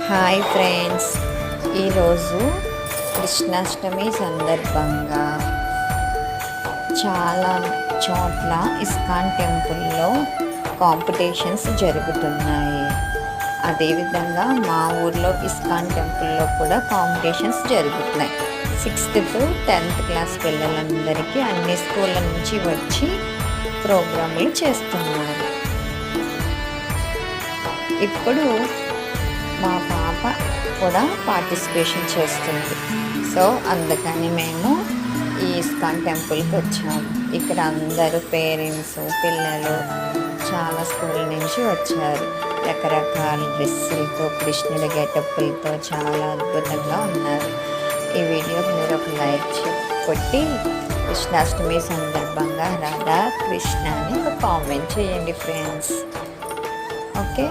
Hi friends, ఈరోజు కృష్ణాష్టమి సందర్భంగా చాలా చోట్ల ఇస్కాన్ టెంపుల్లో కాంపిటీషన్స్ జరుగుతున్నాయి. అదేవిధంగా మా ఊర్లో ఇస్కాన్ టెంపుల్లో కూడా కాంపిటీషన్స్ జరుగుతున్నాయి. 6th to 10th క్లాస్ పిల్లలందరికీ అన్ని స్కూళ్ళ నుంచి వచ్చి ప్రోగ్రాములు చేస్తున్నారు. ఇప్పుడు మా పాప కూడా పార్టిసిపేషన్ చేస్తుంది. సో అందుకని మేము ఈ ఇస్కాన్ టెంపుల్కి వచ్చాము. ఇక్కడ అందరూ పేరెంట్స్, పిల్లలు చాలా స్కూల్ నుంచి వచ్చారు. రకరకాల డ్రెస్సులతో, కృష్ణుడి గెటప్పులతో చాలా అద్భుతంగా ఉన్నారు. ఈ వీడియోకి మీరు ఒక లైక్ కొట్టి కృష్ణాష్టమి సందర్భంగా రాధా కృష్ణ అని ఒక కామెంట్ చేయండి ఫ్రెండ్స్. ఓకే.